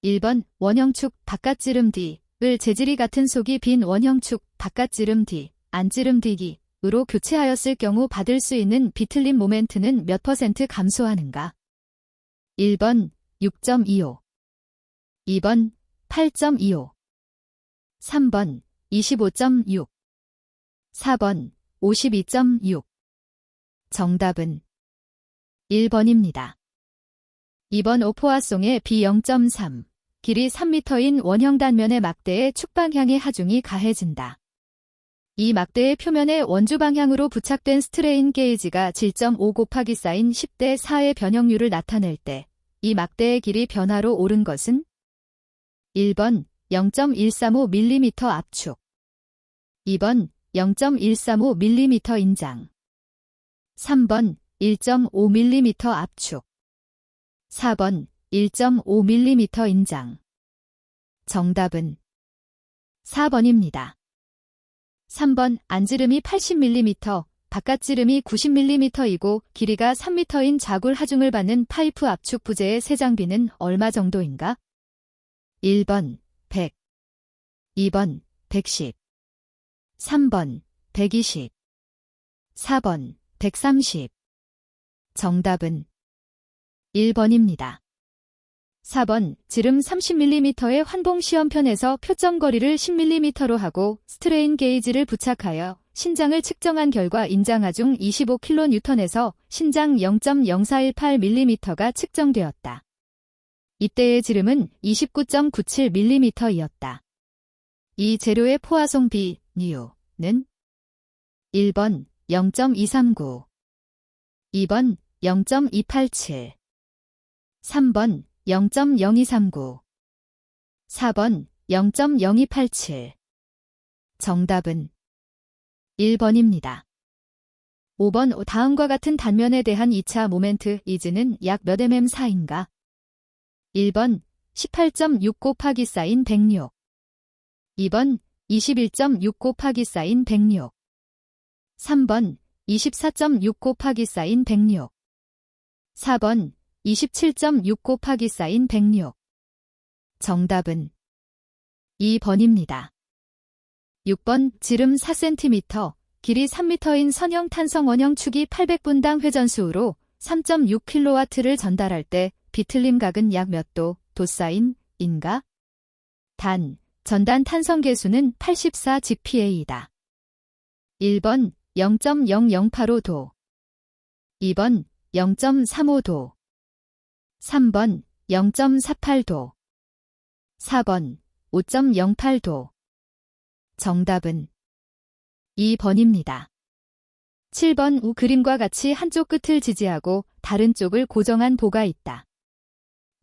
1번 원형축 바깥지름 D을 재질이 같은 속이 빈 원형축 바깥지름 D, 안지름 D기으로 교체하였을 경우 받을 수 있는 비틀림 모멘트는 몇 % 감소하는가? 1번 6.25, 2번 8.25, 3번 25.6, 4번 52.6. 정답은 1번입니다. 2번 오포화송의 B0.3, 길이 3m인 원형 단면의 막대의 축방향의 하중이 가해진다. 이 막대의 표면에 원주 방향으로 부착된 스트레인 게이지가 7.5 곱하기 사인 10대 4의 변형률을 나타낼 때 이 막대의 길이 변화로 오른 것은 1번 0.135mm 압축, 2번 0.135mm 인장, 3번 1.5mm 압축, 4번 1.5mm 인장. 정답은 4번입니다. 3번 안지름이 80mm, 바깥지름이 90mm이고 길이가 3m인 좌굴 하중을 받는 파이프 압축 부재의 세장비는 얼마 정도인가? 1번 100, 2번 110, 3번 120, 4번 130. 정답은 1번입니다. 4번 지름 30mm의 환봉 시험편에서 표점거리를 10mm로 하고 스트레인 게이지를 부착하여 신장을 측정한 결과 인장 하중 25kN에서 신장 0.0418mm가 측정되었다. 이때의 지름은 29.97mm이었다. 이 재료의 포화송 B/N은 1번 0.239, 2번 0.287, 3번 0.0239, 4번 0.0287. 정답은 1번입니다. 5번 다음과 같은 단면에 대한 2차 모멘트 이즈는 약 몇 mm4인가? 1번 18.6 곱하기 사인 106, 2번 21.6 곱하기 사인 106, 3번 24.6 곱하기 사인 106, 4번 27.6 곱하기 사인 106. 정답은 2번입니다. 6번 지름 4cm, 길이 3m인 선형 탄성 원형 축이 800분당 회전수로 3.6kW를 전달할 때 비틀림 각은 약 몇 도, 도사인인가? 단, 전단 탄성 계수는 84 GPa이다. 1번 0.0085도, 2번 0.35도, 3번 0.48도, 4번 5.08도. 정답은 2번입니다. 7번 우 그림과 같이 한쪽 끝을 지지하고 다른 쪽을 고정한 보가 있다.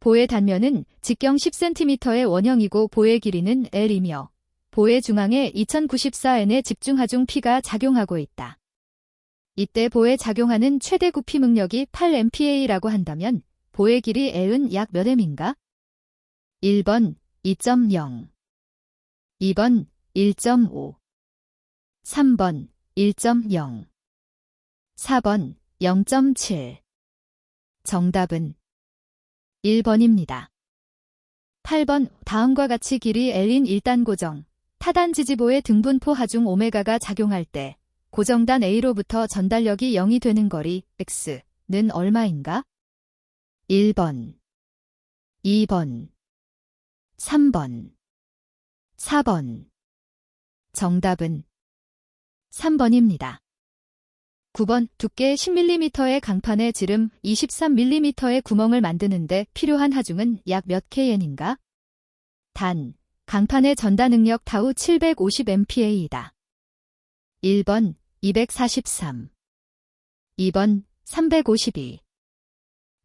보의 단면은 직경 10cm의 원형이고 보의 길이는 L이며 보의 중앙에 2094N의 집중하중 P가 작용하고 있다. 이때 보에 작용하는 최대 구피 능력이 8MPa라고 한다면 보의 길이 L은 약 몇 M인가? 1번 2.0, 2번 1.5, 3번 1.0, 4번 0.7. 정답은 1번입니다. 8번 다음과 같이 길이 L인 1단 고정, 타단 지지보의 등분포 하중 오메가가 작용할 때 고정단 A로부터 전달력이 0이 되는 거리 X는 얼마인가? 1번, 2번, 3번, 4번. 정답은 3번입니다. 9번 두께 10mm의 강판에 지름 23mm의 구멍을 만드는데 필요한 하중은 약 몇 kN인가? 단, 강판의 전다 능력 타우 750MPa이다. 1번 243, 2번 352,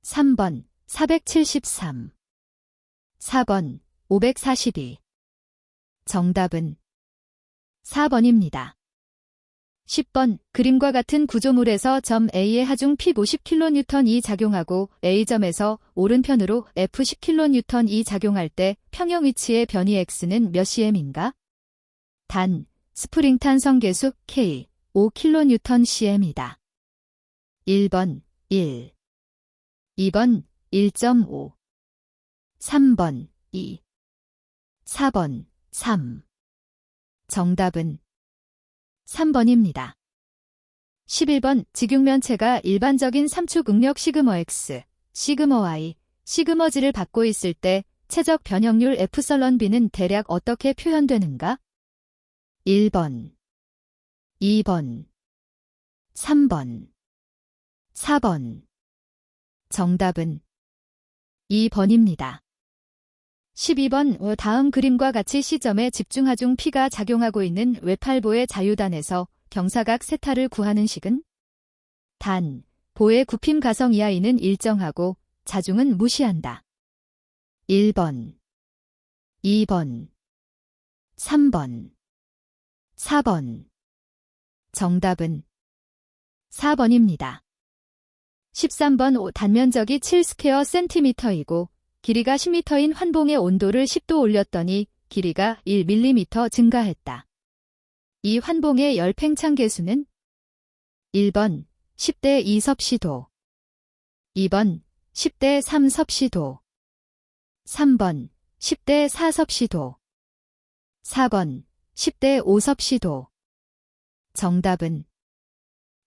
3번 473, 4번 542. 정답은 4번입니다. 10번 그림과 같은 구조물에서 점 A의 하중 P 50kN이 작용하고 A점에서 오른편으로 F 10kN이 작용할 때 평형 위치의 변이 X는 몇 cm인가? 단, 스프링 탄성 계수 K 5kNcm이다. 1번 1, 2번 1.5, 3번 2. 4번 3. 정답은 3번입니다. 11번 직육면체가 일반적인 삼축 응력 시그머 X, 시그머 Y, 시그머 G를 받고 있을 때 체적 변형률 F:B는 대략 어떻게 표현되는가? 1번, 2번, 3번, 4번. 정답은 2번입니다. 12번 다음 그림과 같이 시점에 집중하중 P가 작용하고 있는 외팔보의 자유단에서 경사각 세타를 구하는 식은? 단, 보의 굽힘 가성 이하이는 일정하고 자중은 무시한다. 1번, 2번, 3번, 4번. 정답은 4번입니다. 13번 단면적이 7스퀘어 센티미터이고 길이가 10m인 환봉의 온도를 10도 올렸더니 길이가 1mm 증가했다. 이 환봉의 열 팽창 계수는? 1번 10대 2 섭씨도, 2번 10대 3 섭씨도, 3번 10대 4 섭씨도, 4번 10대 5 섭씨도. 정답은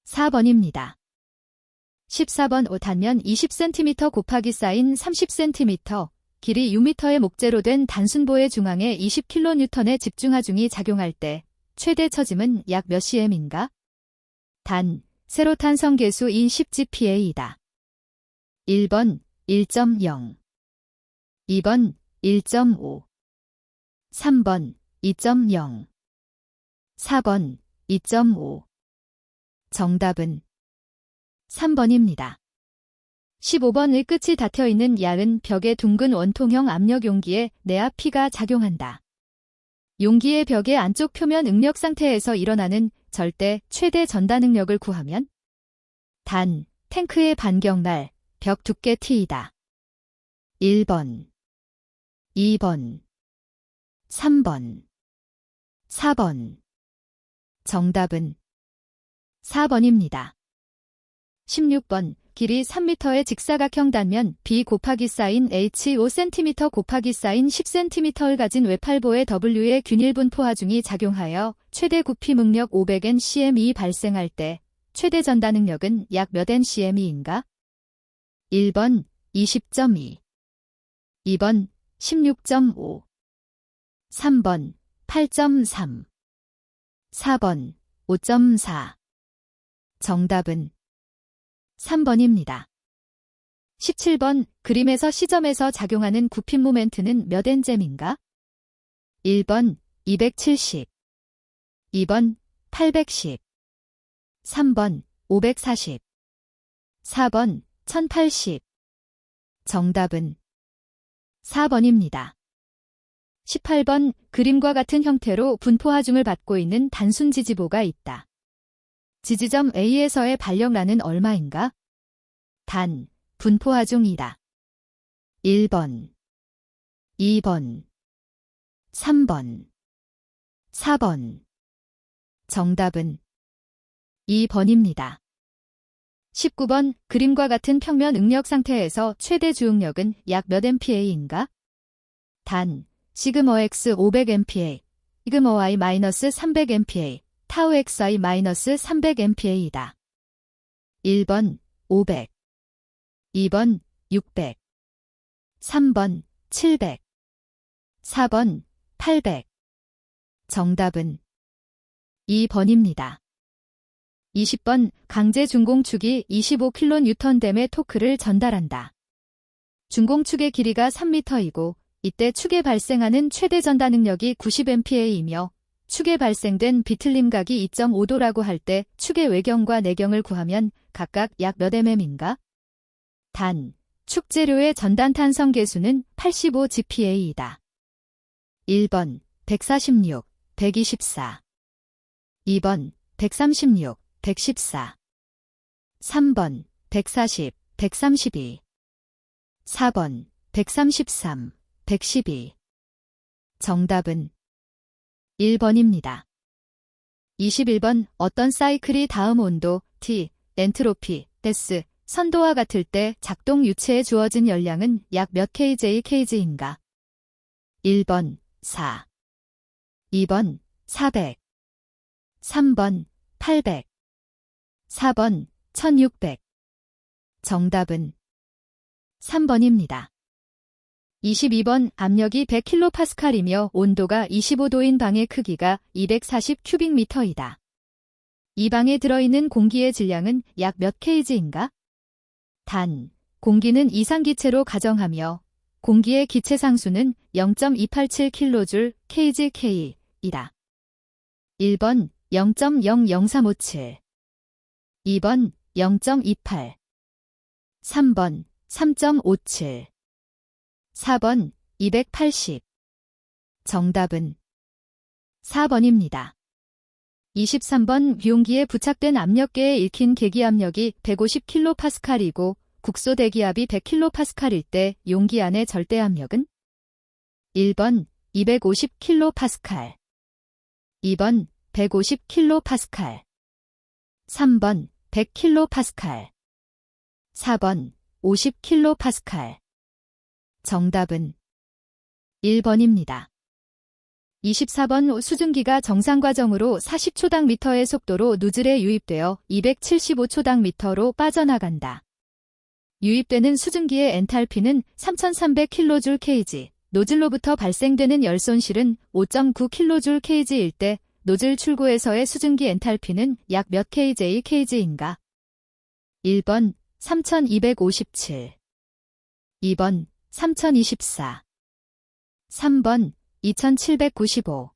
4번입니다. 14번 단면 20cm 곱하기 사인 30cm, 길이 6m의 목재로 된 단순보의 중앙에 20kN의 집중하중이 작용할 때 최대 처짐은 약 몇 cm인가? 단, 세로탄성 계수인 10GPa이다. 1번 1.0, 2번 1.5, 3번 2.0, 4번 2.5. 정답은 3번입니다. 15번의 끝이 닫혀있는 얇은 벽의 둥근 원통형 압력 용기에 내압 P가 작용한다. 용기의 벽의 안쪽 표면 응력 상태에서 일어나는 절대 최대 전단 응력을 구하면? 단, 탱크의 반경날, 벽 두께 T이다. 1번, 2번, 3번, 4번. 정답은 4번입니다. 16번 길이 3m의 직사각형 단면 B 곱하기 사인 H 5cm 곱하기 사인 10cm를 가진 외팔보의 W의 균일 분포하중이 작용하여 최대 굽힘 응력 500N/cm이 발생할 때 최대 전단 응력은 약 몇 N/cm인가? 1번 20.2, 2번 16.5, 3번 8.3, 4번 5.4. 정답은 3번입니다. 17번 그림에서 시점에서 작용하는 굽힘 모멘트는 몇 N잼인가? 1번 270, 2번 810, 3번 540, 4번 1080. 정답은 4번입니다. 18번 그림과 같은 형태로 분포하중을 받고 있는 단순 지지보가 있다. 지지점 A에서의 발력란은 얼마인가? 단, 분포하중이다. 1번, 2번, 3번, 4번. 정답은 2번입니다. 19번 그림과 같은 평면 응력 상태에서 최대 주응력은 약 몇 MPa인가? 단, 시그머 X 500MPa, 시그머 Y 300MPa, 타우 XI 300MPa이다. 1번 500, 2번 600, 3번 700, 4번 800. 정답은 2번입니다. 20번 강제 중공축이 25kN댐의 토크를 전달한다. 중공축의 길이가 3m이고 이때 축에 발생하는 최대 전단 응력이 90MPa이며 축에 발생된 비틀림각이 2.5도라고 할 때 축의 외경과 내경을 구하면 각각 약 몇 mm인가? 단, 축 재료의 전단 탄성 계수는 85GPa이다. 1번 146, 124, 2번 136, 114, 3번 140, 132, 4번 133, 112. 정답은 1번입니다. 21번 어떤 사이클이 다음 온도, T, 엔트로피, 데스, 선도와 같을 때 작동 유체에 주어진 열량은 약 몇 kJkg인가? 1번 4, 2번 400, 3번 800, 4번 1600. 정답은 3번입니다. 22번 압력이 100kPa이며 온도가 25도인 방의 크기가 240큐빅미터이다. 이 방에 들어있는 공기의 질량은 약 몇 kg인가? 단, 공기는 이상기체로 가정하며 공기의 기체 상수는 0.287kJ kg/k이다. 1번 0.00357, 2번 0.28, 3번 3.57, 4번 280. 정답은 4번입니다. 23번 용기에 부착된 압력계에 읽힌 계기압력이 150kPa이고 국소 대기압이 100kPa일 때 용기 안의 절대압력은? 1번 250kPa, 2번 150kPa, 3번 100kPa, 4번 50kPa. 정답은 1번입니다. 24번 수증기가 정상 과정으로 40초당 미터의 속도로 누즐에 유입되어 275초당 미터로 빠져나간다. 유입되는 수증기의 엔탈피는 3300kJ/kg, 노즐로부터 발생되는 열 손실은 5.9kJ/kg일 때 노즐 출구에서의 수증기 엔탈피는 약 몇 kJ/kg인가? 1번 3257, 2번 3024, 3번 2795,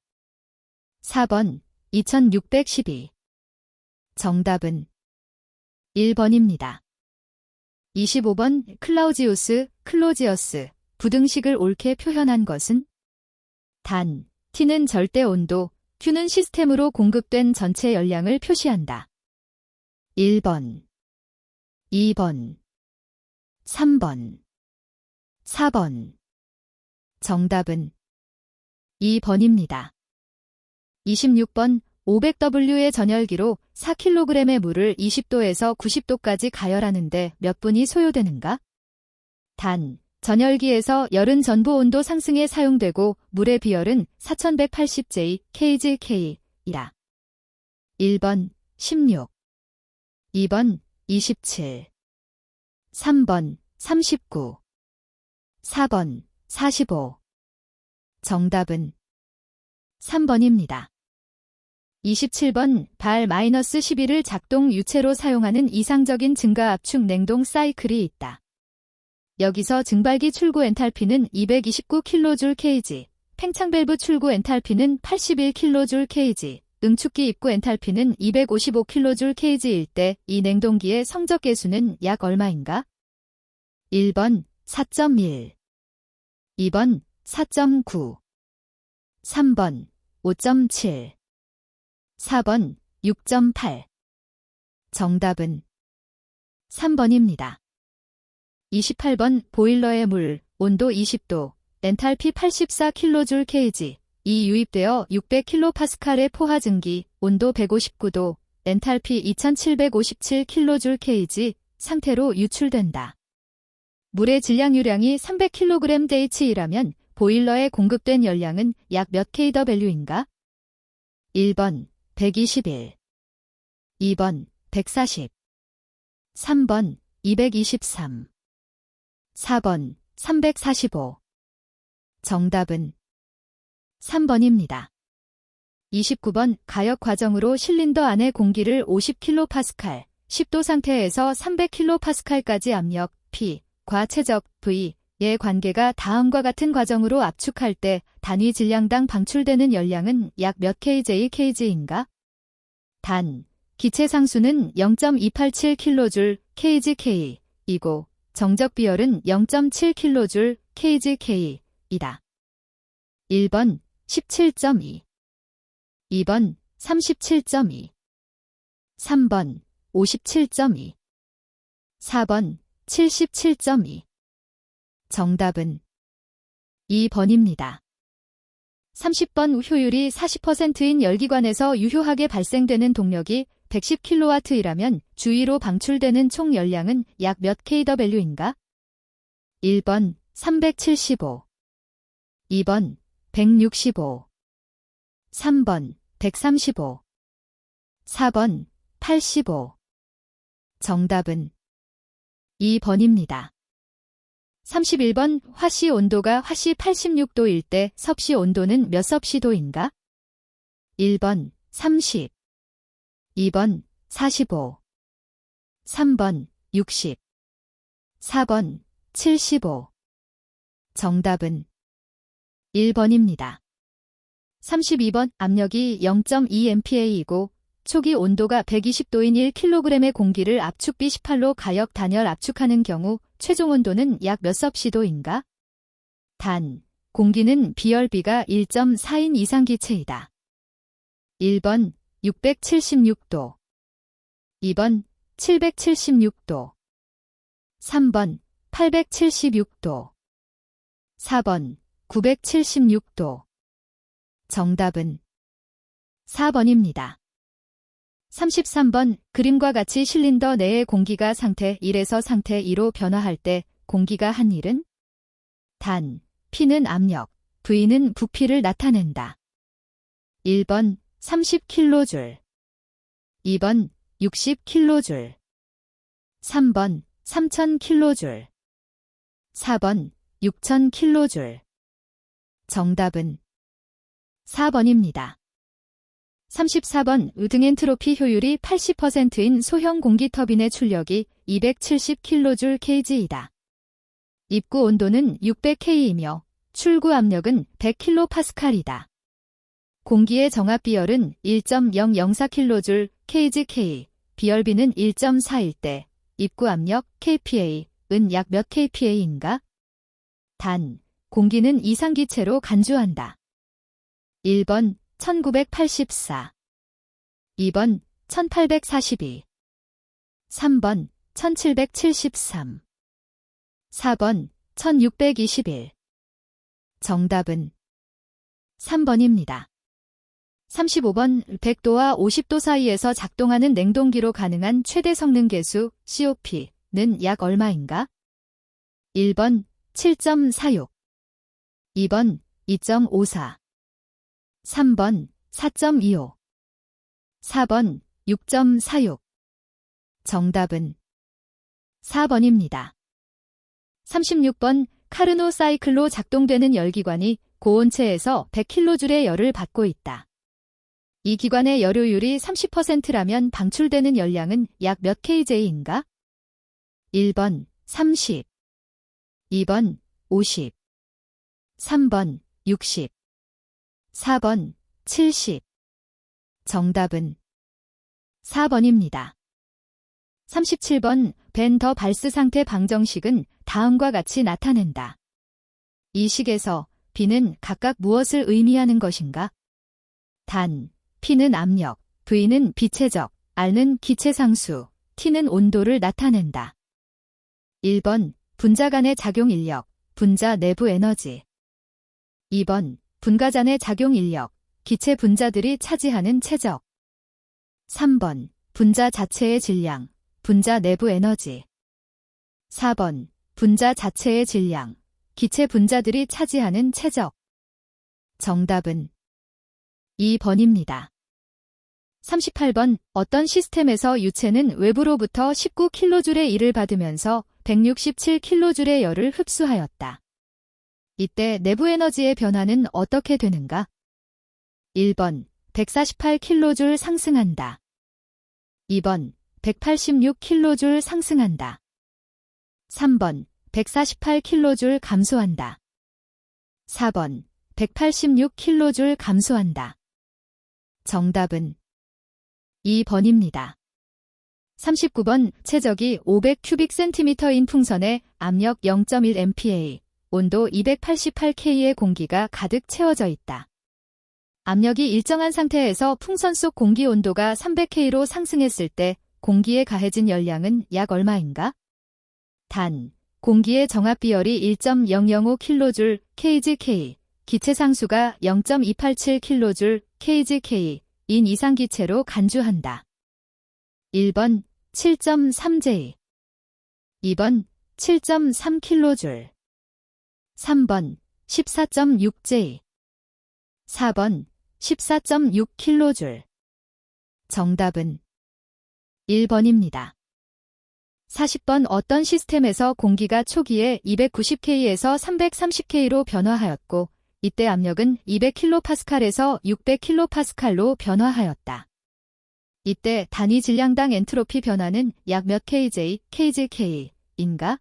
4번 2612. 정답은 1번입니다. 25번 클로지어스, 부등식을 옳게 표현한 것은? 단, T는 절대 온도, Q는 시스템으로 공급된 전체 열량을 표시한다. 1번, 2번, 3번, 4번. 정답은 2번입니다. 26번 500W의 전열기로 4kg의 물을 20도에서 90도까지 가열하는데 몇 분이 소요되는가? 단, 전열기에서 열은 전부 온도 상승에 사용되고 물의 비열은 4180J kg/k이라. 1번 16, 2번 27, 3번 39, 4번 45. 정답은 3번입니다. 27번 발 -11을 작동 유체로 사용하는 이상적인 증가 압축 냉동 사이클이 있다. 여기서 증발기 출구 엔탈피는 229kJ/kg, 팽창 밸브 출구 엔탈피는 81kJ/kg, 응축기 입구 엔탈피는 255kJ/kg일 때 이 냉동기의 성적 계수는 약 얼마인가? 1번 4.1, 2번 4.9, 3번 5.7, 4번 6.8. 정답은 3번입니다. 28번 보일러의 물, 온도 20도, 엔탈피 84kJ/kg, 이 유입되어 600kPa의 포화 증기, 온도 159도, 엔탈피 2757kJ/kg 상태로 유출된다. 물의 질량유량이 300kg/dH이라면 보일러에 공급된 열량은 약 몇 kW인가? 1번 121, 2번 140, 3번 223, 4번 345. 정답은 3번입니다. 29번 가역 과정으로 실린더 안의 공기를 50kPa, 10도 상태에서 300kPa까지 압력 P, 과 최적 V, 의 관계가 다음과 같은 과정으로 압축할 때 단위 질량당 방출되는 열량은 약 몇 kJ/kg인가? 단, 기체 상수는 0.287kJ/kg/k이고 정적 비열은 0.7kJ/kg/k이다. 1번 17.2, 2번 37.2, 3번 57.2, 4번 77.2. 정답은 2번입니다. 30번 효율이 40%인 열기관에서 유효하게 발생되는 동력이 110kW이라면 주위로 방출되는 총 열량은 약 몇 kW인가? 1번 375, 2번 165, 3번 135, 4번 85. 정답은 2번입니다. 31번 화씨 온도가 화씨 86도일 때 섭씨 온도는 몇 섭씨도인가? 1번 30, 2번 45, 3번 60, 4번 75. 정답은 1번입니다. 32번 압력이 0.2MPa이고 초기 온도가 120도인 1kg의 공기를 압축비 18로 가역 단열 압축하는 경우 최종 온도는 약 몇 섭씨도인가? 단, 공기는 비열비가 1.4인 이상기체이다. 1번 676도, 2번 776도, 3번 876도, 4번 976도. 정답은 4번입니다. 33번 그림과 같이 실린더 내의 공기가 상태 1에서 상태 2로 변화할 때 공기가 한 일은? 단, P는 압력, V는 부피를 나타낸다. 1번 30kJ, 2번 60kJ, 3번 3000kJ, 4번 6000kJ. 정답은 4번입니다. 34번 등엔트로피 효율이 80%인 소형 공기 터빈의 출력이 270kJ/kg이다. 입구 온도는 600K이며 출구 압력은 100kPa이다. 공기의 정압 비열은 1.004kJ/kg, 비열비는 1.4일 때 입구 압력 kPa은 약 몇 kPa인가? 단, 공기는 이상기체로 간주한다. 1번 1984, 2번 1842, 3번 1773, 4번 1621. 정답은 3번입니다. 35번 100도와 50도 사이에서 작동하는 냉동기로 가능한 최대 성능 계수 COP는 약 얼마인가? 1번 7.46, 2번 2.54, 3번 4.25, 4번 6.46. 정답은 4번입니다. 36번 카르노 사이클로 작동되는 열기관이 고온체에서 100kJ의 열을 받고 있다. 이 기관의 열효율이 30%라면 방출되는 열량은 약 몇 kJ인가? 1번 30, 2번 50, 3번 60, 4번 70. 정답은 4번입니다. 37번 벤 더 발스 상태 방정식은 다음과 같이 나타낸다. 이 식에서 B는 각각 무엇을 의미하는 것인가? 단, P는 압력, V는 비체적, R는 기체상수, T는 온도를 나타낸다. 1번 분자 간의 작용 인력, 분자 내부 에너지. 2번 분가잔의 작용 인력, 기체 분자들이 차지하는 체적. 3번 분자 자체의 질량, 분자 내부 에너지. 4번 분자 자체의 질량, 기체 분자들이 차지하는 체적. 정답은 2번입니다. 38번 어떤 시스템에서 유체는 외부로부터 19kJ의 일을 받으면서 167kJ의 열을 흡수하였다. 이때 내부 에너지의 변화는 어떻게 되는가? 1번 148kJ 상승한다. 2번 186kJ 상승한다. 3번 148kJ 감소한다. 4번 186kJ 감소한다. 정답은 2번입니다. 39번 체적이 500cm/cm인 풍선에 압력 0.1MPa, 온도 288K의 공기가 가득 채워져 있다. 압력이 일정한 상태에서 풍선 속 공기 온도가 300K로 상승했을 때 공기에 가해진 열량은 약 얼마인가? 단, 공기의 정압 비열이 1.005kJ/kg, 기체 상수가 0.287kJ/kg 인 이상기체로 간주한다. 1번 7.3J, 2번 7.3kJ, 3번 14.6J. 4번 14.6kJ. 정답은 1번입니다. 40번 어떤 시스템에서 공기가 초기에 290K에서 330K로 변화하였고 이때 압력은 200kPa에서 600kPa로 변화하였다. 이때 단위 질량당 엔트로피 변화는 약 몇 kJ인가?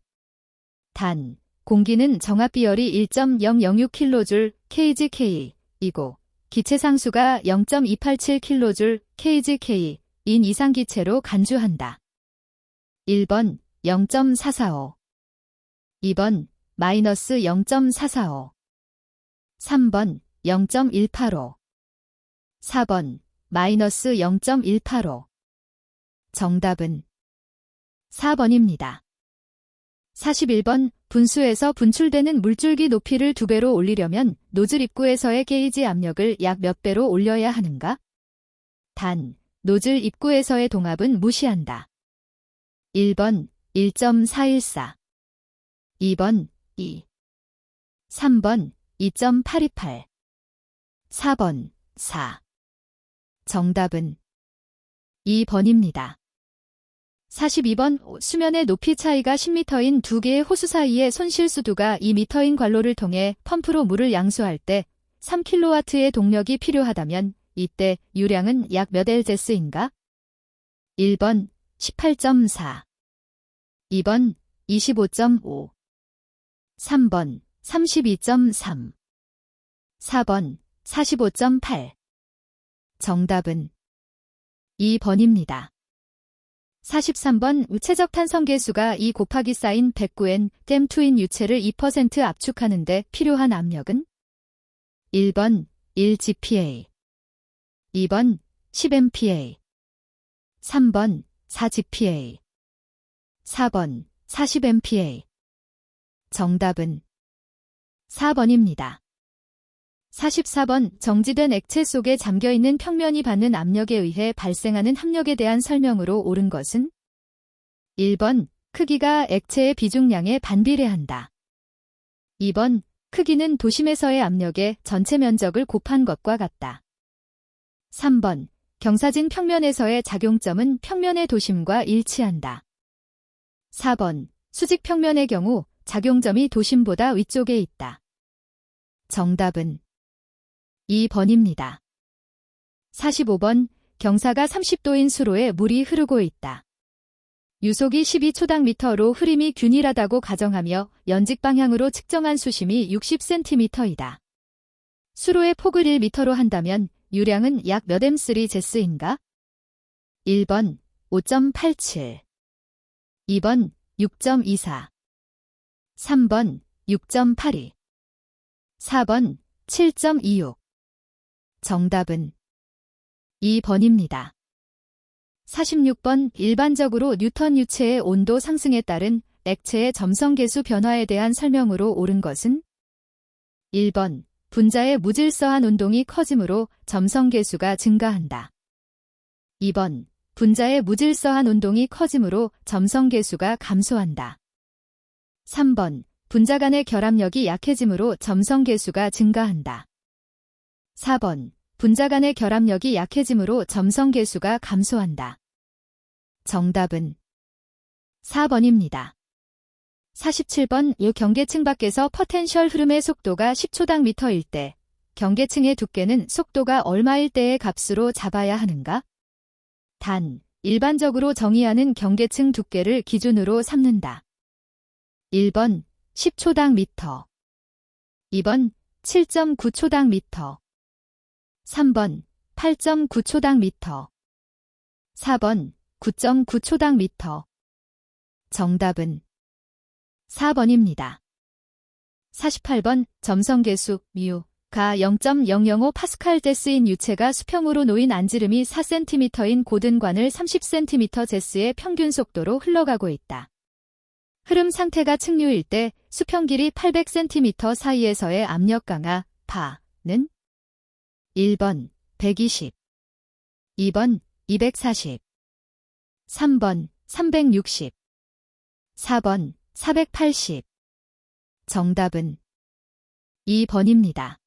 단, 공기는 정압 비열이 1.006kJ kgk이고 기체 상수가 0.287kJ kgk인 이상 기체로 간주한다. 1번 0.445, 2번 마이너스 0.445, 3번 0.185, 4번 마이너스 0.185. 정답은 4번입니다. 41번 분수에서 분출되는 물줄기 높이를 2배로 올리려면 노즐 입구에서의 게이지 압력을 약 몇 배로 올려야 하는가? 단, 노즐 입구에서의 동압은 무시한다. 1번 1.414, 2번 2, 3번 2.828, 4번 4. 정답은 2번입니다. 42번 수면의 높이 차이가 10m인 두 개의 호수 사이의 손실수두가 2m인 관로를 통해 펌프로 물을 양수할 때 3kW의 동력이 필요하다면 이때 유량은 약 몇 L제스인가? 1번 18.4, 2번 25.5, 3번 32.3, 4번 45.8. 정답은 2번입니다. 43번 우체적 탄성계수가 2 곱하기 사인 109N 댐2인 유체를 2% 압축하는데 필요한 압력은? 1번 1GPa, 2번 10MPa, 3번 4GPa, 4번 40MPa. 정답은 4번입니다. 44번 정지된 액체 속에 잠겨있는 평면이 받는 압력에 의해 발생하는 합력에 대한 설명으로 옳은 것은? 1번 크기가 액체의 비중량에 반비례한다. 2번 크기는 도심에서의 압력의 전체 면적을 곱한 것과 같다. 3번 경사진 평면에서의 작용점은 평면의 도심과 일치한다. 4번 수직 평면의 경우 작용점이 도심보다 위쪽에 있다. 정답은 2번입니다. 45번 경사가 30도인 수로에 물이 흐르고 있다. 유속이 12초당 미터로 흐림이 균일하다고 가정하며 연직 방향으로 측정한 수심이 60cm이다. 수로의 폭을 1m로 한다면 유량은 약 몇 M3제스인가? 1번 5.87, 2번 6.24, 3번 6.82, 4번 7.26. 정답은 2번입니다. 46번 일반적으로 뉴턴 유체의 온도 상승에 따른 액체의 점성계수 변화에 대한 설명으로 옳은 것은? 1번 분자의 무질서한 운동이 커지므로 점성계수가 증가한다. 2번 분자의 무질서한 운동이 커지므로 점성계수가 감소한다. 3번 분자 간의 결합력이 약해지므로 점성계수가 증가한다. 4번 분자 간의 결합력이 약해지므로 점성계수가 감소한다. 정답은 4번입니다. 47번 이 경계층 밖에서 포텐셜 흐름의 속도가 10초당 미터일 때 경계층의 두께는 속도가 얼마일 때의 값으로 잡아야 하는가? 단, 일반적으로 정의하는 경계층 두께를 기준으로 삼는다. 1번 10초당 미터, 2번 7.9초당 미터, 3번 8.9초당 미터, 4번 9.9초당 미터. 정답은 4번입니다. 48번 점성계수 뮤가 0.005파스칼제스인 유체가 수평으로 놓인 안지름이 4cm인 고든 관을 30cm/s의 평균 속도로 흘러가고 있다. 흐름 상태가 측류일 때 수평 길이 800cm 사이에서의 압력 강하 파는 1번 120, 2번 240, 3번 360, 4번 480. 정답은 2번입니다.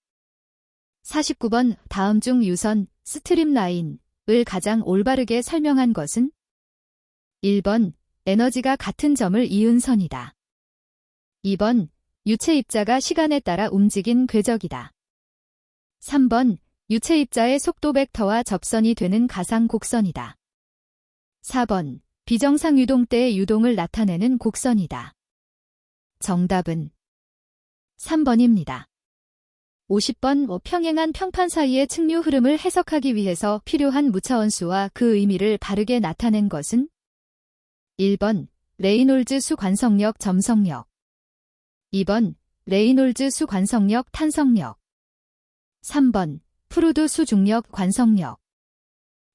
49번 다음 중 유선, 스트림라인을 가장 올바르게 설명한 것은? 1번 에너지가 같은 점을 이은 선이다. 2번 유체 입자가 시간에 따라 움직인 궤적이다. 3번 유체 입자의 속도 벡터와 접선이 되는 가상 곡선이다. 4번 비정상 유동 때의 유동을 나타내는 곡선이다. 정답은 3번입니다. 50번 평행한 평판 사이의 측류 흐름을 해석하기 위해서 필요한 무차원수와 그 의미를 바르게 나타낸 것은? 1번 레이놀즈 수 관성력 점성력 2번 레이놀즈 수 관성력 탄성력 3번 프루드 수 중력 관성력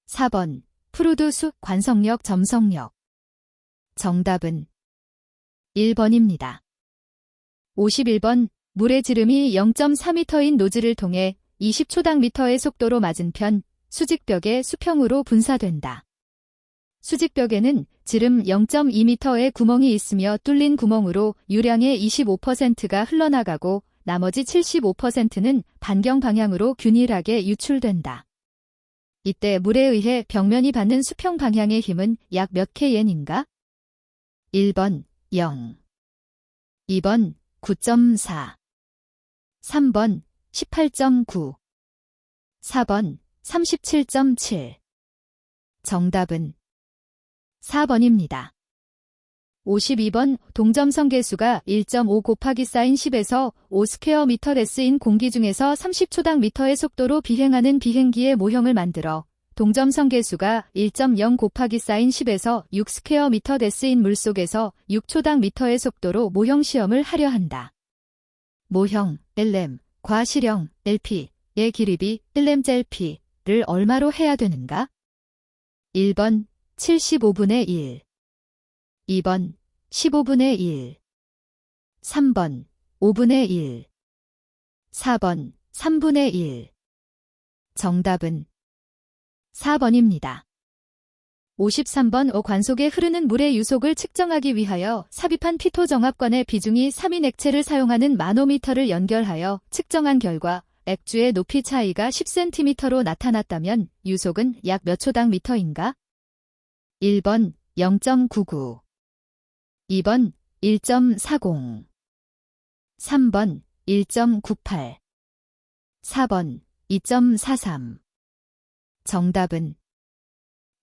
4번 프루드 수 관성력 점성력 정답은 1번입니다. 51번 물의 지름이 0.4m인 노즐을 통해 20초당 미터의 속도로 맞은편 수직벽의 수평으로 분사된다. 수직벽에는 지름 0.2m의 구멍이 있으며 뚫린 구멍으로 유량의 25%가 흘러나가고 나머지 75%는 반경 방향으로 균일하게 유출된다. 이때 물에 의해 벽면이 받는 수평 방향의 힘은 약 몇 kN인가? 1번 0 2번 9.4 3번 18.9 4번 37.7 정답은 4번입니다. 52번 동점성 계수가 1.5 곱하기 사인 10에서 5 스퀘어 미터 데스인 공기 중에서 30초당 미터의 속도로 비행하는 비행기의 모형을 만들어 동점성 계수가 1.0 곱하기 사인 10에서 6 스퀘어 미터 데스인 물속에서 6초당 미터의 속도로 모형 시험을 하려 한다. 모형 LM, 과시령 LP의 길이비 1mLP를 얼마로 해야 되는가? 1번 75분의 1 2번 15분의 1 3번 5분의 1 4번 3분의 1 정답은 4번입니다. 53번 관속에 흐르는 물의 유속을 측정하기 위하여 삽입한 피토 정압관의 비중이 3인 액체를 사용하는 마노미터를 연결하여 측정한 결과 액주의 높이 차이가 10cm로 나타났다면 유속은 약 몇 초당 미터인가? 1번 0.99 2번 1.40 3번 1.98 4번 2.43 정답은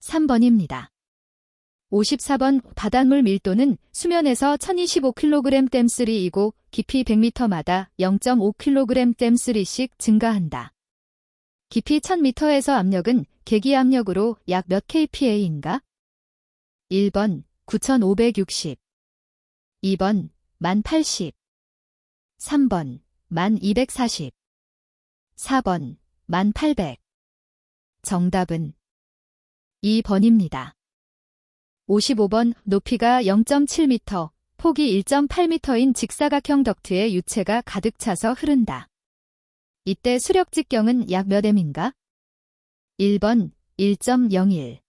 3번입니다. 54번 바닷물 밀도는 수면에서 1025kg 댐3이고 깊이 100m마다 0.5kg 댐3씩 증가한다. 깊이 1000m에서 압력은 계기 압력으로 약 몇 kPa인가? 1번 9560 2번 1080 3번 1240 4번 1800 정답은 2번입니다. 55번 높이가 0.7m, 폭이 1.8m인 직사각형 덕트에 유체가 가득 차서 흐른다. 이때 수력 직경은 약 몇 m인가? 1번 1.01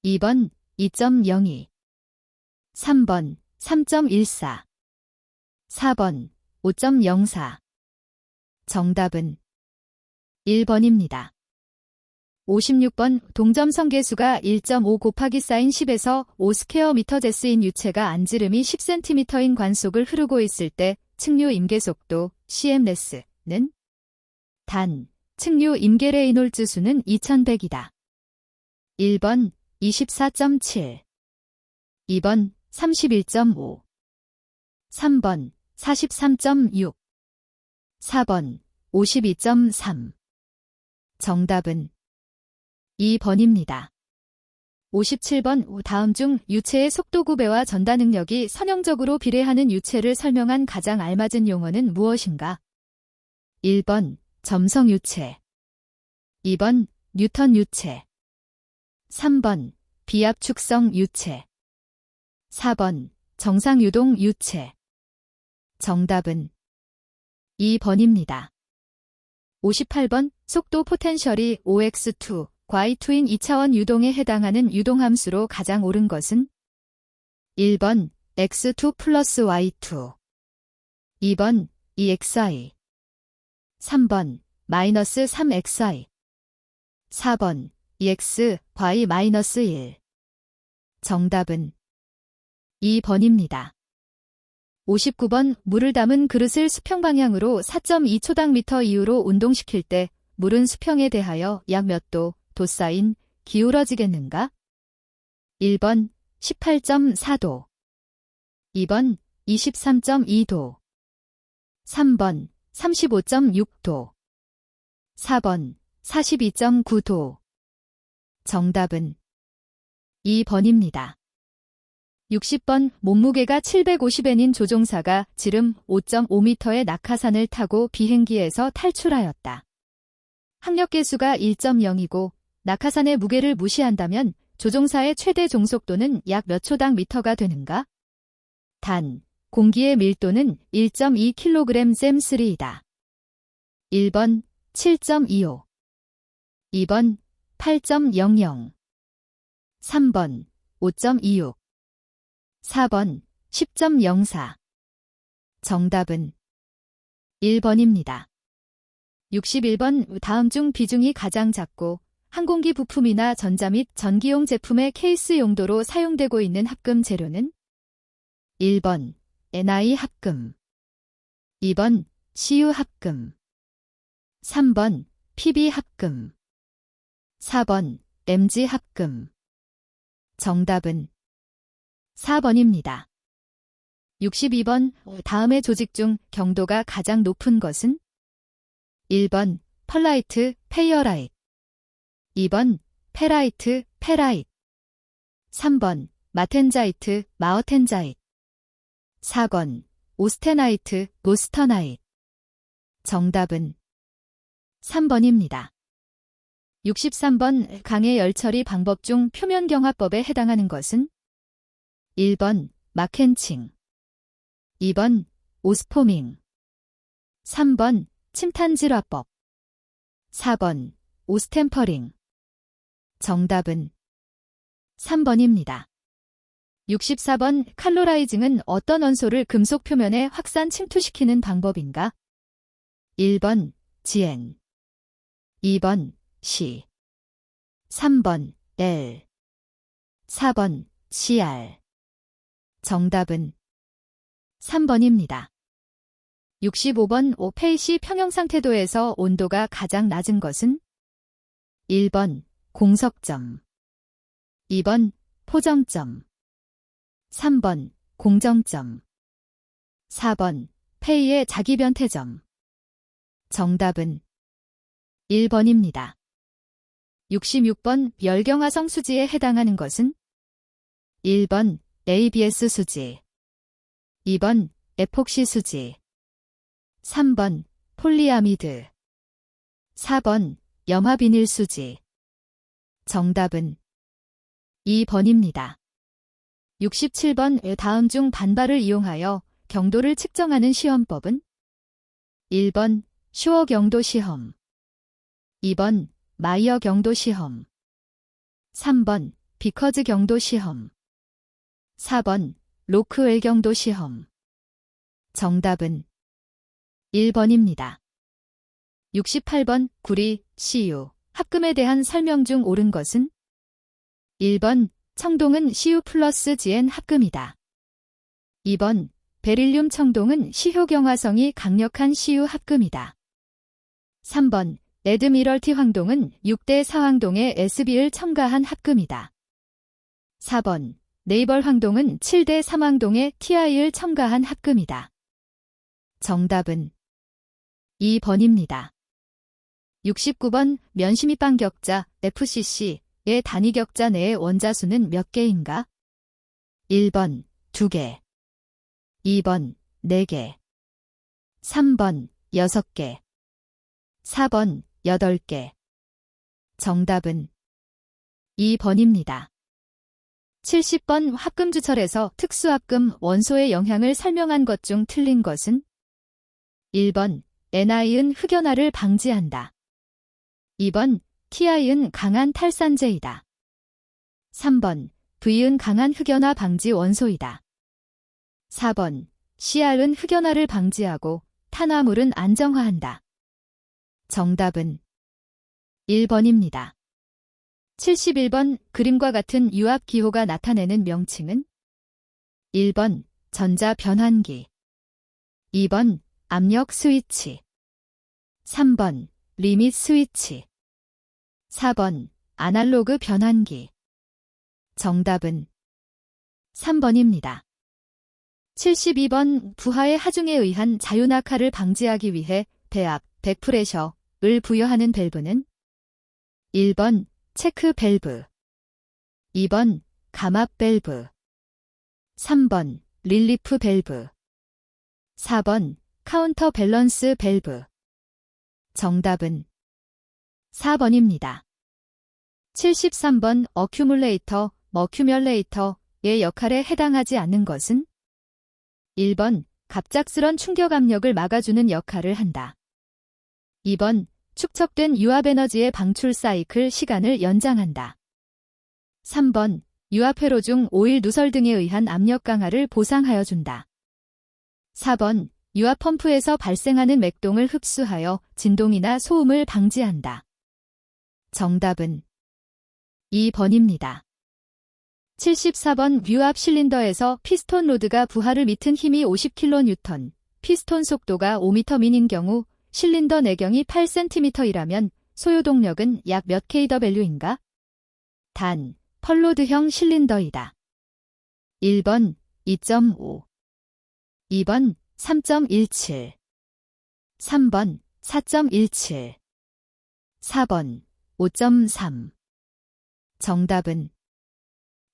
2번 2.02 3번 3.14 4번 5.04 정답은 1번입니다. 56번 동점성 계수가 1.5 곱하기 사인 10에서 5 스퀘어 미터 데스인 유체가 안지름이 10cm인 관속을 흐르고 있을 때 측류 임계 속도 CM레스는 단 측류 임계 레이놀즈 수는 2100이다. 1번 24.7 2번 31.5 3번 43.6 4번 52.3 정답은 2번입니다. 57번 다음 중 유체의 속도 구배와 전다 능력이 선형적으로 비례하는 유체를 설명한 가장 알맞은 용어는 무엇인가? 1번 점성 유체 2번 뉴턴 유체 3번 비압축성 유체 4번 정상유동 유체 정답은 2번입니다. 58번 속도 포텐셜이 OX2, Y2인 2차원 유동에 해당하는 유동함수로 가장 옳은 것은? 1번 X2 플러스 Y2 2번 EXI 3번 마이너스 3xy 4번 2x y 마이너스 1 정답은 2번입니다. 59번 물을 담은 그릇을 수평 방향으로 4.2초당 미터 이후로 운동시킬 때 물은 수평에 대하여 약 몇 도, 도사인 기울어지겠는가? 1번 18.4도 2번 23.2도 3번 35.6도 4번 42.9도 정답은 2번입니다. 60번 몸무게가 750n인 조종사가 지름 5.5m의 낙하산을 타고 비행기에서 탈출하였다. 항력계수가 1.0이고 낙하산의 무게를 무시한다면 조종사의 최대 종속도는 약 몇 초당 미터가 되는가? 단, 공기의 밀도는 1.2kg 셈3이다. 1번 7.25 2번 8.00 3번 5.26 4번 10.04 정답은 1번입니다. 61번 다음 중 비중이 가장 작고 항공기 부품이나 전자 및 전기용 제품의 케이스 용도로 사용되고 있는 합금 재료는 1번 NI 합금 2번 CU 합금 3번 PB 합금 4번 MG 합금 정답은 4번입니다. 62번 다음의 조직 중 경도가 가장 높은 것은 1번 펄라이트 페이어라이트 2번 페라이트 페라이트 3번 마텐자이트 마어텐자이트 4번 오스테나이트 모스터나이트 정답은 3번입니다. 63번 강의 열처리 방법 중 표면경화법에 해당하는 것은 1번 마켄칭 2번 오스포밍 3번 침탄질화법 4번 오스템퍼링 정답은 3번입니다. 64번 칼로라이징은 어떤 원소를 금속 표면에 확산 침투시키는 방법인가? 1번 GN 2번 C 3번 L 4번 CR 정답은 3번입니다. 65번 오페이시 평형상 태도에서 온도가 가장 낮은 것은 1번 공석점 2번 포정점 3번 공정점 4번 페이의 자기변태점 정답은 1번입니다. 66번 열경화성 수지에 해당하는 것은 1번 ABS 수지 2번 에폭시 수지 3번 폴리아미드 4번 염화비닐 수지 정답은 2번입니다. 67번 다음 중 반발을 이용하여 경도를 측정하는 시험법은 1번 슈어 경도 시험 2번 마이어 경도 시험 3번 비커즈 경도 시험 4번 로크웰 경도 시험 정답은 1번입니다. 68번 구리, CU, 합금에 대한 설명 중 옳은 것은 1번 청동은 CU 플러스 GN 합금이다. 2번 베릴륨 청동은 시효경화성이 강력한 CU 합금이다. 3번 레드미럴티 황동은 6대 사황동에 SB를 첨가한 합금이다. 4번 네이벌 황동은 7대 삼황동에 TI를 첨가한 합금이다. 정답은 2번입니다. 69번 면시밑방 격자 FCC의 단위 격자 내의 원자수는 몇 개인가? 1번 2개 2번 4개 3번 6개 4번 8개 정답은 2번입니다. 70번 합금주철에서 특수합금 원소의 영향을 설명한 것 중 틀린 것은 1번 NI은 흑연화를 방지한다. 2번 TI은 강한 탈산제이다. 3번 V은 강한 흑연화 방지 원소이다. 4번 CR은 흑연화를 방지하고 탄화물은 안정화한다. 정답은 1번입니다. 71번 그림과 같은 유압 기호가 나타내는 명칭은 1번 전자 변환기, 2번 압력 스위치, 3번 리밋 스위치, 4번 아날로그 변환기. 정답은 3번입니다. 72번 부하의 하중에 의한 자유낙하를 방지하기 위해 배압, 백프레셔를 부여하는 밸브는 1번 체크 밸브, 2번 감압 밸브, 3번 릴리프 밸브, 4번 카운터 밸런스 밸브. 정답은 4번입니다. 73번 어큐뮬레이터, 머큐뮬레이터의 역할에 해당하지 않는 것은 1번 갑작스런 충격 압력을 막아주는 역할을 한다. 2번 축적된 유압 에너지의 방출 사이클 시간을 연장한다. 3번 유압 회로 중 오일 누설 등에 의한 압력 강화를 보상하여 준다. 4번 유압 펌프에서 발생하는 맥동을 흡수하여 진동이나 소음을 방지한다. 정답은 2번입니다. 74번 유압 실린더에서 피스톤 로드가 부하를 밑은 힘이 50kN, 피스톤 속도가 5m 미인 경우 실린더 내경이 8cm이라면 소요동력은 약 몇 kW인가? 단, 펄로드형 실린더이다. 1번 2.5, 2번 3.17, 3번 4.17, 4번 5.3. 정답은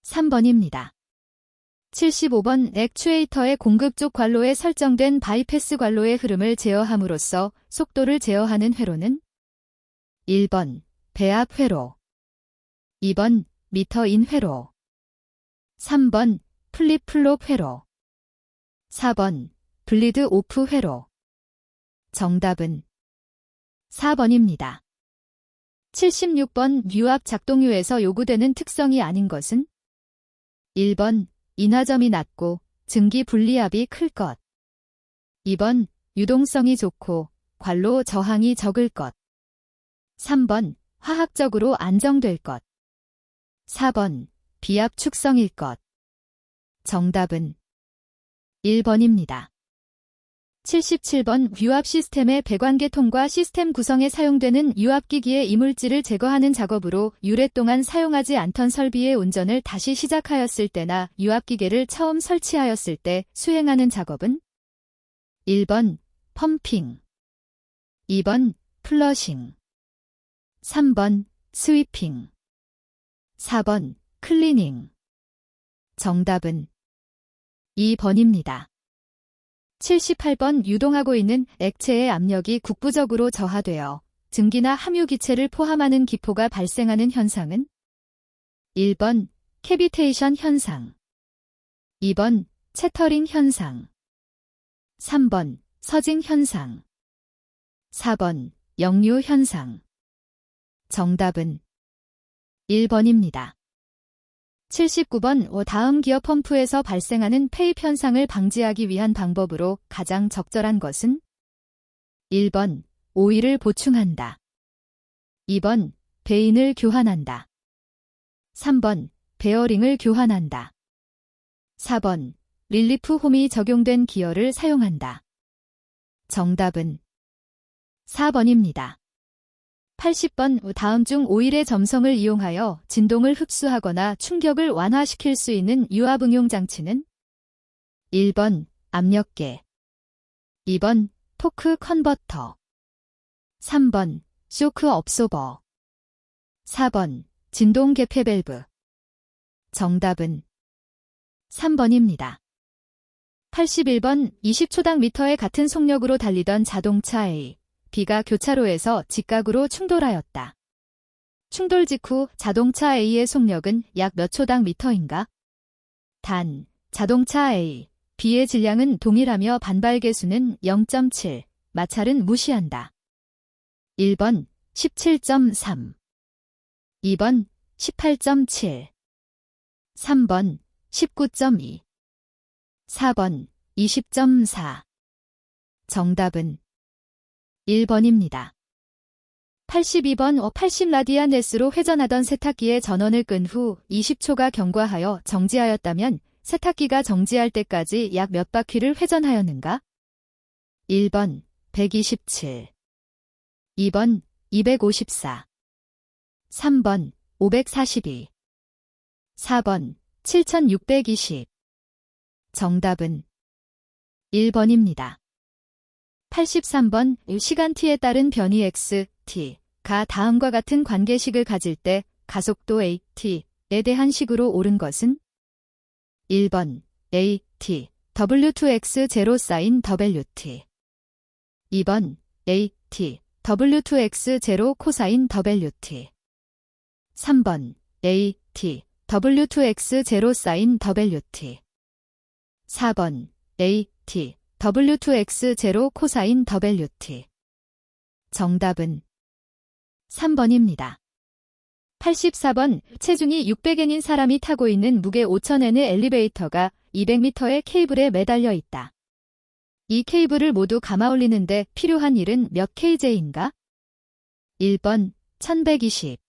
3번입니다. 75번 액추에이터의 공급 쪽 관로에 설정된 바이패스 관로의 흐름을 제어함으로써 속도를 제어하는 회로는 1번 배압 회로, 2번 미터인 회로, 3번 플립플롭 회로, 4번 블리드 오프 회로. 정답은 4번입니다. 76번 유압 작동유에서 요구되는 특성이 아닌 것은 1번 인하점이 낮고 증기 분리압이 클 것, 2번 유동성이 좋고 관로 저항이 적을 것, 3번 화학적으로 안정될 것, 4번 비압 축성일 것. 정답은 1번입니다. 77번 유압 시스템의 배관계통과 시스템 구성에 사용되는 유압기기의 이물질을 제거하는 작업으로 유래 동안 사용하지 않던 설비의 운전을 다시 시작하였을 때나 유압기계를 처음 설치하였을 때 수행하는 작업은 1번 펌핑, 2번 플러싱, 3번 스위핑, 4번 클리닝. 정답은 2번입니다. 78번 유동하고 있는 액체의 압력이 국부적으로 저하되어 증기나 함유기체를 포함하는 기포가 발생하는 현상은 1번 캐비테이션 현상, 2번 채터링 현상, 3번 서징 현상, 4번 역류 현상. 정답은 1번입니다. 79번 다음 기어 펌프에서 발생하는 폐입 현상을 방지하기 위한 방법으로 가장 적절한 것은 1번 오일을 보충한다, 2번 베인을 교환한다, 3번 베어링을 교환한다, 4번 릴리프 홈이 적용된 기어를 사용한다. 정답은 4번입니다. 80번 다음 중 오일의 점성을 이용하여 진동을 흡수하거나 충격을 완화시킬 수 있는 유압 응용 장치는 1번 압력계, 2번 토크 컨버터, 3번 쇼크 업소버, 4번 진동 개폐 밸브. 정답은 3번입니다. 81번 20초당 미터의 같은 속력으로 달리던 자동차 A, B가 교차로에서 직각으로 충돌하였다. 충돌 직후 자동차 A의 속력은 약 몇 초당 미터인가? 단, 자동차 A, B의 질량은 동일하며 반발 계수는 0.7, 마찰은 무시한다. 1번 17.3, 2번 18.7, 3번 19.2, 4번 20.4. 정답은 1번입니다. 82번 80라디안S로 회전하던 세탁기의 전원을 끈 후 20초가 경과하여 정지하였다면 세탁기가 정지할 때까지 약 몇 바퀴를 회전하였는가? 1번 127, 2번 254, 3번 542, 4번 7620. 정답은 1번입니다. 83번 시간 t에 따른 변이 x, t가 다음과 같은 관계식을 가질 때 가속도 a, t에 대한 식으로 옳은 것은? 1번 a, t, w2x 제로 사인 wt. 2번 a, t, w2x 제로 코사인 wt. 3번 a, t, w2x 제로 사인 wt. 4번 a, t, w2x 제로 코사인 wt. 정답은 3번입니다. 84번 체중이 600n인 사람이 타고 있는 무게 5000n의 엘리베이터가 200m의 케이블에 매달려 있다. 이 케이블을 모두 감아 올리는데 필요한 일은 몇 kg인가? 1번 1120,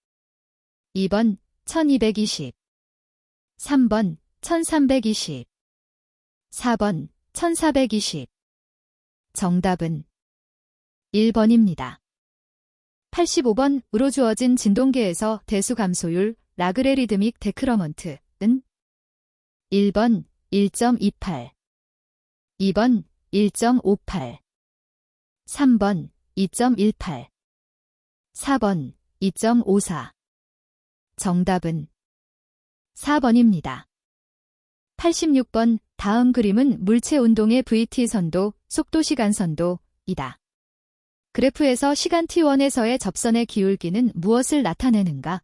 2번 1220, 3번 1320, 4번 1420. 정답은 1번입니다. 85번으로 주어진 진동계에서 대수 감소율 라그레리드믹 데크러먼트는 1번 1.28, 2번 1.58, 3번 2.18, 4번 2.54. 정답은 4번입니다. 86번 다음 그림은 물체 운동의 vt선도, 속도시간선도이다. 그래프에서 시간 t1에서의 접선의 기울기는 무엇을 나타내는가?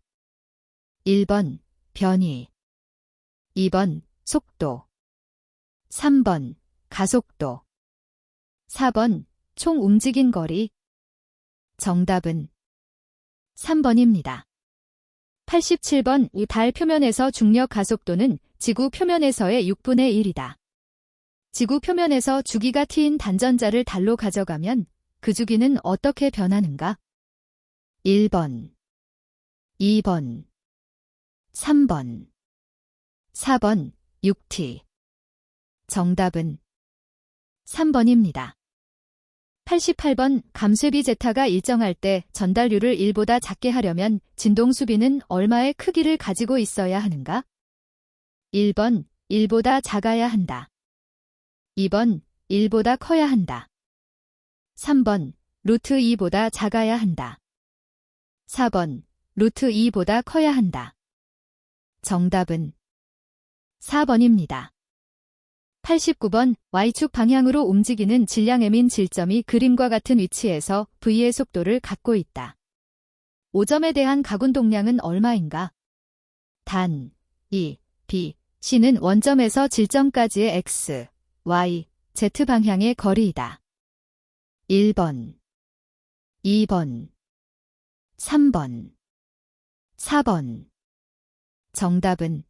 1번 변이, 2번 속도, 3번 가속도, 4번 총 움직인 거리. 정답은 3번입니다. 87번 이 달 표면에서 중력 가속도는 지구 표면에서의 6분의 1이다. 지구 표면에서 주기가 t인 단전자를 달로 가져가면 그 주기는 어떻게 변하는가? 1번, 2번, 3번, 4번 6t. 정답은 3번입니다. 88번 감쇄비 제타가 일정할 때 전달률을 1보다 작게 하려면 진동수비는 얼마의 크기를 가지고 있어야 하는가? 1번 1보다 작아야 한다. 2번 1보다 커야 한다. 3번 루트 2보다 작아야 한다. 4번 루트 2보다 커야 한다. 정답은 4번입니다. 89번 Y축 방향으로 움직이는 질량m인 질점이 그림과 같은 위치에서 V의 속도를 갖고 있다. 5점에 대한 가군동량은 얼마인가? 단, E, B, C는 원점에서 질점까지의 X, Y, Z 방향의 거리이다. 1번, 2번, 3번, 4번. 정답은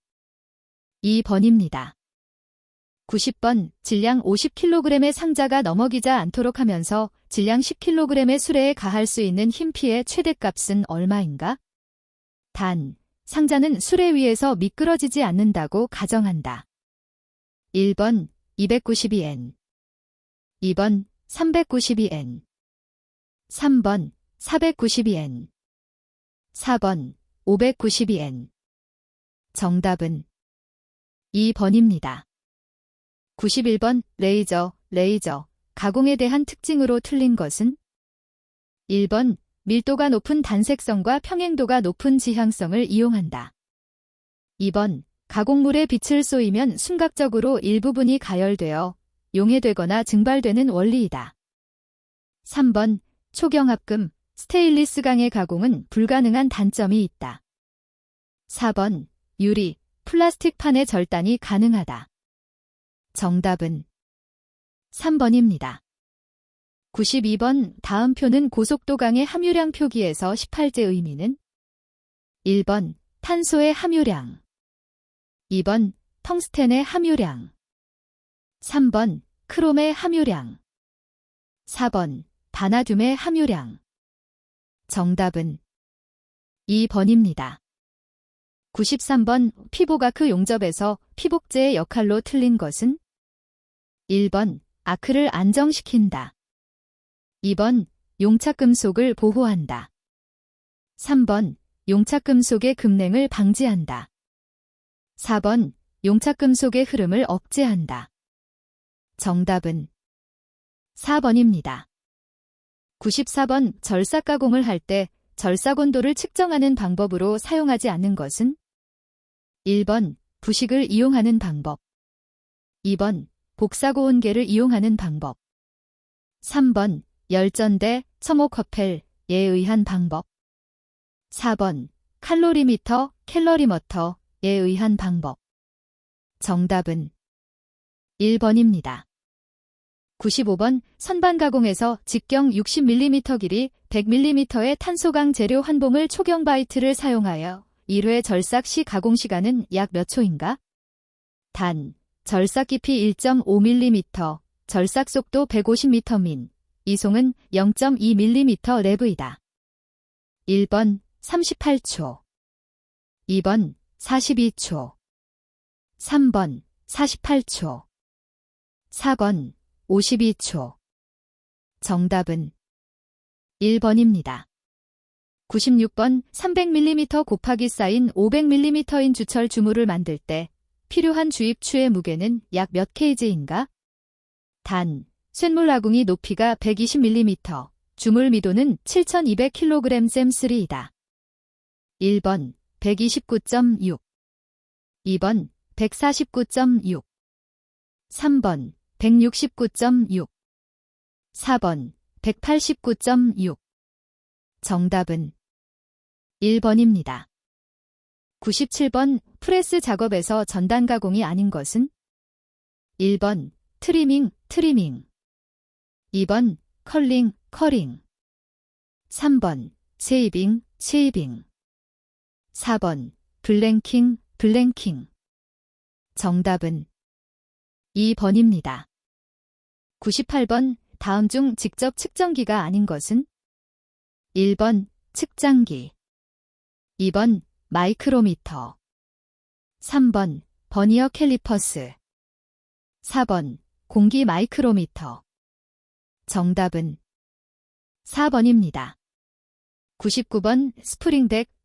2번입니다. 90번 질량 50kg의 상자가 넘어기지 않도록 하면서 질량 10kg의 수레에 가할 수 있는 힘 P의 최대값은 얼마인가? 단, 상자는 수레 위에서 미끄러지지 않는다고 가정한다. 1번 292N, 2번 392N, 3번 492N, 4번 592N. 정답은 2번입니다. 91번 레이저, 가공에 대한 특징으로 틀린 것은? 1번 밀도가 높은 단색성과 평행도가 높은 지향성을 이용한다. 2번 가공물에 빛을 쏘이면 순간적으로 일부분이 가열되어 용해되거나 증발되는 원리이다. 3번 초경합금, 스테인리스 강의 가공은 불가능한 단점이 있다. 4번 유리, 플라스틱판의 절단이 가능하다. 정답은 3번입니다. 92번 다음 표는 고속도강의 함유량 표기에서 18제 의미는? 1번 탄소의 함유량, 2번 텅스텐의 함유량, 3번 크롬의 함유량, 4번 바나듐의 함유량. 정답은 2번입니다. 93번 피보가크 용접에서 피복제의 역할로 틀린 것은? 1번 아크를 안정시킨다. 2번 용착금속을 보호한다. 3번 용착금속의 급냉을 방지한다. 4번 용착금속의 흐름을 억제한다. 정답은 4번입니다. 94번 절삭 가공을 할 때 절삭 온도를 측정하는 방법으로 사용하지 않는 것은? 1번 부식을 이용하는 방법. 2번 복사고온계를 이용하는 방법. 3번 열전대 서모커펠에 의한 방법. 4번 칼로리미터 캘러리머터에 의한 방법. 정답은 1번입니다. 95번 선반 가공에서 직경 60mm 길이 100mm의 탄소강 재료 환봉을 초경바이트를 사용하여 1회 절삭 시 가공 시간은 약 몇 초인가? 단, 절삭 깊이 1.5mm, 절삭 속도 150m 민, 이송은 0.2mm 내부이다. 1번 38초, 2번 42초, 3번 48초, 4번 52초. 정답은 1번입니다. 96번 300mm 곱하기 쌓인 500mm인 주철 주물을 만들 때 필요한 주입추의 무게는 약 몇 kg인가? 단, 쇳물 아궁이 높이가 120mm, 주물 미도는 7200kg 셈3이다. 1번 129.6, 2번 149.6, 3번 169.6, 4번 189.6. 정답은 1번입니다. 97번 프레스 작업에서 전단 가공이 아닌 것은? 1번 트리밍, 2번 컬링, 커링. 3번 쉐이빙, 4번 블랭킹, 정답은 2번입니다. 98번 다음 중 직접 측정기가 아닌 것은? 1번 측장기, 2번 마이크로미터, 3번 버니어 캘리퍼스, 4번 공기 마이크로미터. 정답은 4번입니다. 99번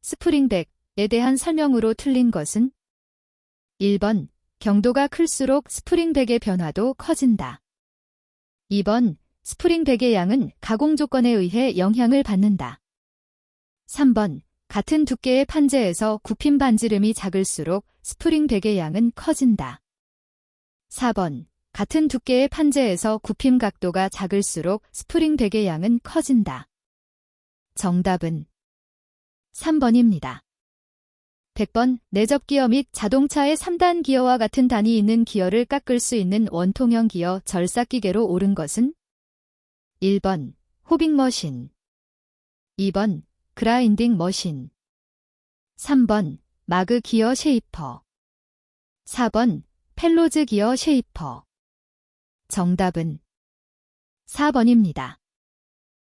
스프링백에 대한 설명으로 틀린 것은? 1번 경도가 클수록 스프링백의 변화도 커진다. 2번 스프링백의 양은 가공 조건에 의해 영향을 받는다. 3번 같은 두께의 판재에서 굽힘 반지름이 작을수록 스프링백의 양은 커진다. 4번 같은 두께의 판재에서 굽힘 각도가 작을수록 스프링백의 양은 커진다. 정답은 3번입니다. 100번 내접기어 및 자동차의 3단 기어와 같은 단이 있는 기어를 깎을 수 있는 원통형 기어 절삭기계로 옳은 것은? 1번 호빙 머신, 2번 그라인딩 머신, 3번 마그 기어 쉐이퍼, 4번 펠로즈 기어 쉐이퍼. 정답은 4번입니다.